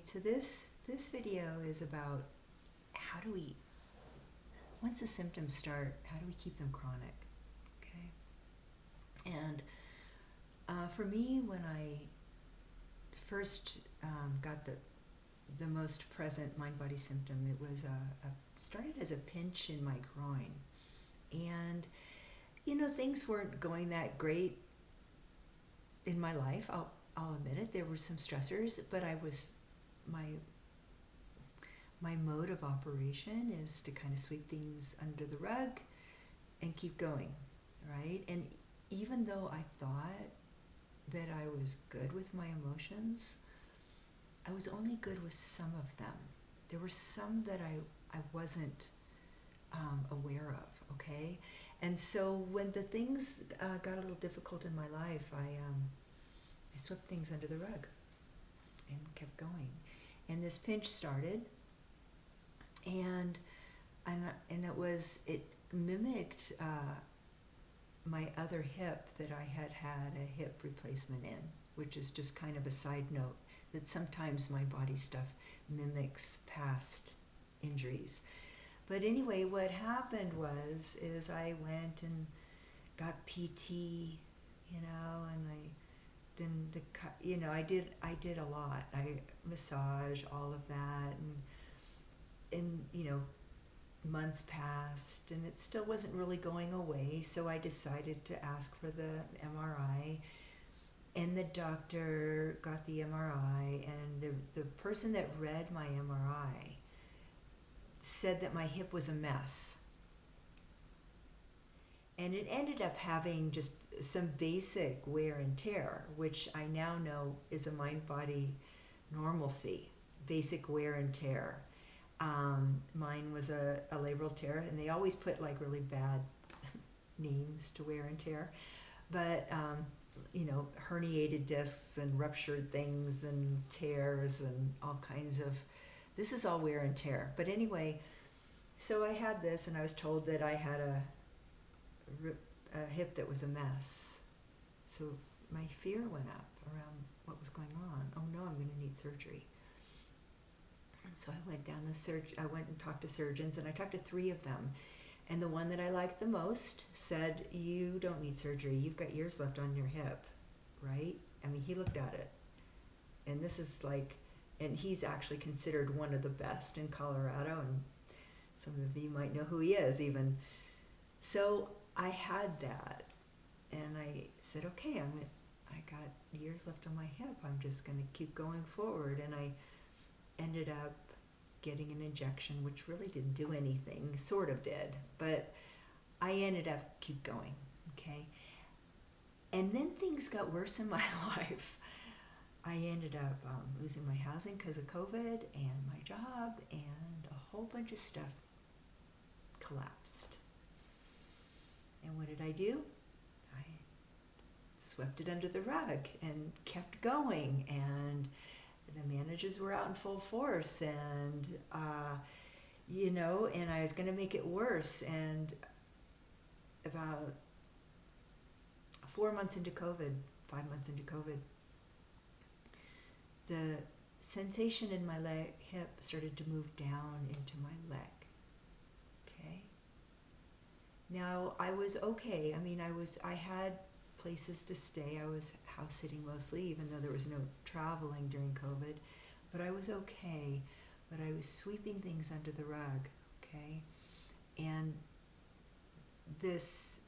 So this video is about how do we, once the symptoms start, how do we keep them chronic? Okay. And for me, when I first got the most present mind-body symptom, it was started as a pinch in my groin, and things weren't going that great in my life. I'll admit it. There were some stressors, but my mode of operation is to kind of sweep things under the rug and keep going, right? And even though I thought that I was good with my emotions, I was only good with some of them. There were some that I wasn't aware of, okay? And so when the things got a little difficult in my life, I swept things under the rug and kept going. And this pinch started, and it mimicked my other hip that I had a hip replacement in, which is just kind of a side note that sometimes my body stuff mimics past injuries. But anyway, what happened is I went and got PT, and I did a lot. I massage, all of that, and months passed, and it still wasn't really going away. So I decided to ask for the MRI, and the doctor got the MRI, and the person that read my MRI said that my hip was a mess. And it ended up having just some basic wear and tear, which I now know is a mind-body normalcy, basic wear and tear. Mine was a labral tear, and they always put like really bad names to wear and tear. But, herniated discs and ruptured things and tears and all kinds of, this is all wear and tear. But anyway, so I had this, and I was told that I had a hip that was a mess. So my fear went up around what was going on. Oh no, I'm going to need surgery. And so I went I went and talked to surgeons, and I talked to 3 of them. And the one that I liked the most said, "You don't need surgery. You've got years left on your hip," right? I mean, he looked at it. And this is and he's actually considered one of the best in Colorado, and some of you might know who he is even. So I had that, and I said, okay, I got years left on my hip. I'm just going to keep going forward. And I ended up getting an injection, which really didn't do anything, sort of did, but I ended up keep going, okay? And then things got worse in my life. I ended up losing my housing because of COVID, and my job, and a whole bunch of stuff collapsed. And what did I do? I swept it under the rug and kept going, and the managers were out in full force, and and I was going to make it worse. And about 5 months into COVID, the sensation in my hip started to move down into my leg. Okay. Now I was okay. I mean, I had places to stay. I was house sitting mostly, even though there was no traveling during COVID, but I was okay. But I was sweeping things under the rug, okay? And this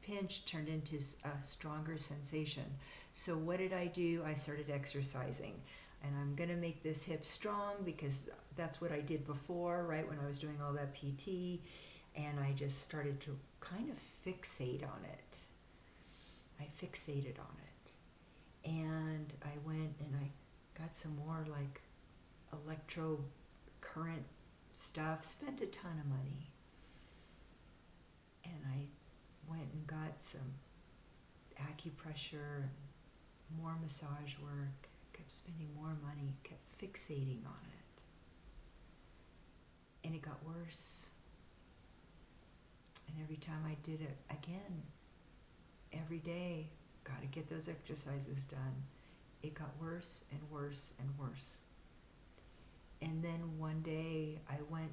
pinch turned into a stronger sensation. So what did I do? I started exercising. And I'm going to make this hip strong because that's what I did before, right, when I was doing all that PT. And I just started to kind of fixate on it. I fixated on it. And I went and I got some more electro current stuff, spent a ton of money. And I went and got some acupressure and more massage work, kept spending more money, kept fixating on it. And it got worse. And every time I did it again, every day, got to get those exercises done, it got worse and worse and worse. And then one day I went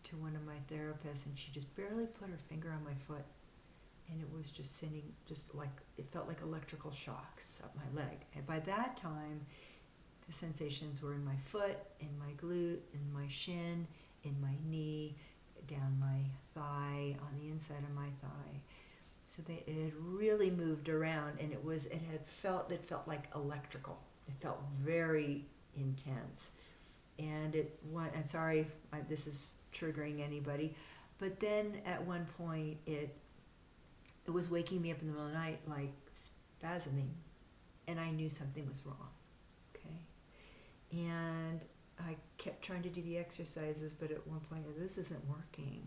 to one of my therapists and she just barely put her finger on my foot, and it was just sending, just like, it felt like electrical shocks up my leg. And by that time, the sensations were in my foot, in my glute, in my shin, in my knee, down my thigh, on the inside of my thigh. So it had really moved around, and it felt like electrical. It felt very intense. And and sorry if this is triggering anybody, but then at one point it was waking me up in the middle of the night, like spasming, and I knew something was wrong. Okay, and I kept trying to do the exercises, but at one point, this isn't working,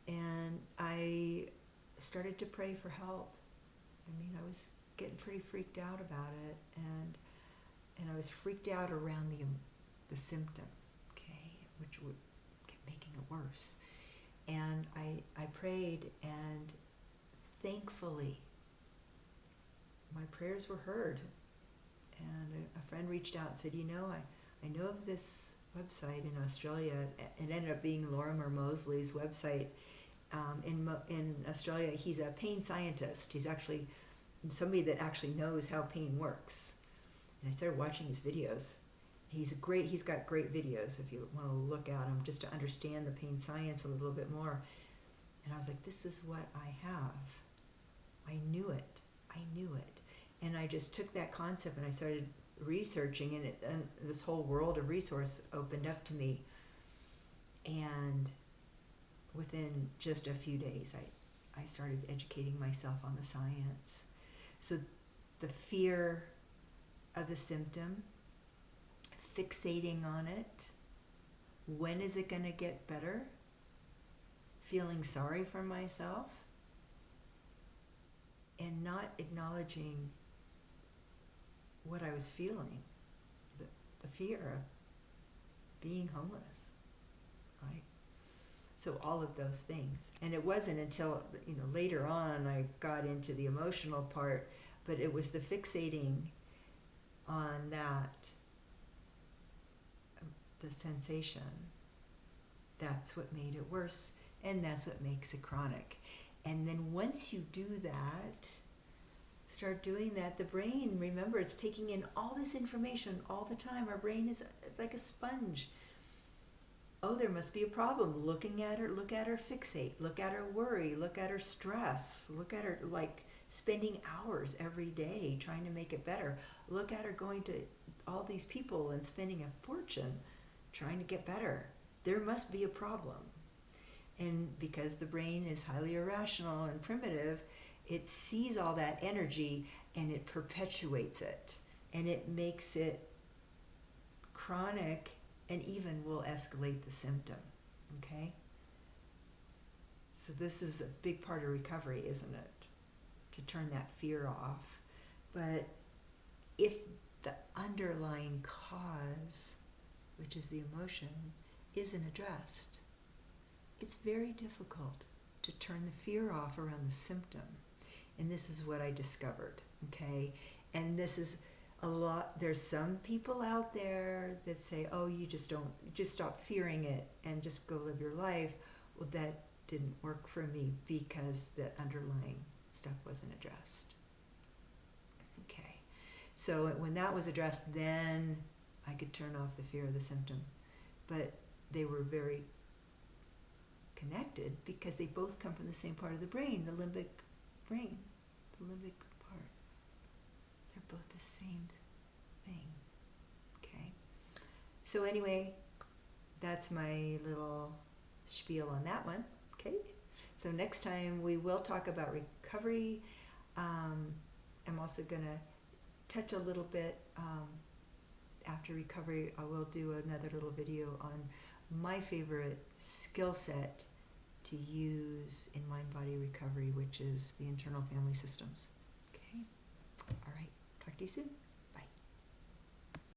and I started to pray for help. I mean, I was getting pretty freaked out about it, and I was freaked out around the symptom, okay, which kept making it worse. And I prayed, and thankfully, my prayers were heard. And a friend reached out and said, I know of this website in Australia. It ended up being Lorimer Mosley's website. In Australia, he's a pain scientist. He's actually somebody that actually knows how pain works. And I started watching his videos. He's got great videos if you want to look at him, just to understand the pain science a little bit more. And I was like, this is what I have. I knew it. And I just took that concept and I started researching, and this whole world of resource opened up to me. And within just a few days, I started educating myself on the science. So the fear of the symptom, fixating on it, when is it going to get better, feeling sorry for myself, and not acknowledging what I was feeling, the fear of being homeless, right? So all of those things. And it wasn't until, later on I got into the emotional part, but it was the fixating on that, the sensation. That's what made it worse, and that's what makes it chronic. And then once you do that, start doing that, the brain, remember, it's taking in all this information all the time. Our brain is like a sponge. Oh, there must be a problem. Look at her fixate. Look at her worry. Look at her stress. Look at her like spending hours every day trying to make it better. Look at her going to all these people and spending a fortune trying to get better. There must be a problem. And because the brain is highly irrational and primitive, it sees all that energy and it perpetuates it. And it makes it chronic and even will escalate the symptom, okay? So this is a big part of recovery, isn't it? To turn that fear off. But if the underlying cause, which is the emotion, isn't addressed, it's very difficult to turn the fear off around the symptom. And this is what I discovered, okay? And this is a lot, there's some people out there that say, oh, you just stop fearing it and just go live your life. Well, that didn't work for me because the underlying stuff wasn't addressed. Okay, so when that was addressed, then I could turn off the fear of the symptom. But they were very connected because they both come from the same part of the brain, the limbic brain, the limbic part. They're both the same thing, okay? So anyway, that's my little spiel on that one, okay? So next time we will talk about recovery. I'm also going to touch a little bit after recovery. I will do another little video on my favorite skill set to use in mind-body recovery, which is the internal family systems. Okay? All right. Talk to you soon.